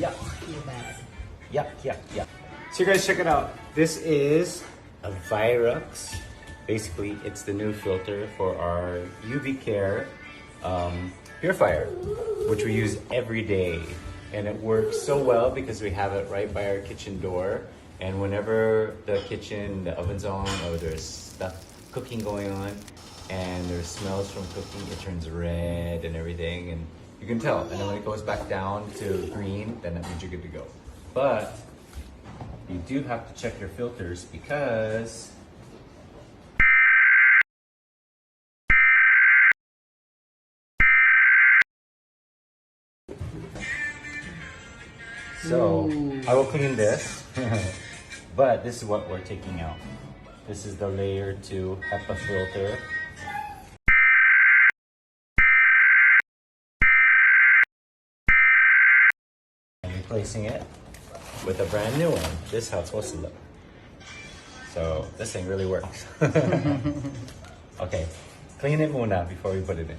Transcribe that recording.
Yuck. Feel bad. Yuck, yuck, yuck. So you guys check it out. This is a Virux. Basically, it's the new filter for our UV Care purifier, which we use every day. And it works so well because we have it right by our kitchen door. And whenever the kitchen, the oven's on, or there's stuff cooking going on, and there's smells from cooking, it turns red and everything, and you can tell. And then when it goes back down to green, then that means you're good to go. But you do have to check your filters because so I will clean this, but this is what we're taking out. This is the layer 2 HEPA filter. And replacing it with a brand new one. This is how it's supposed to look. So this thing really works. Okay, clean it muna before we put it in.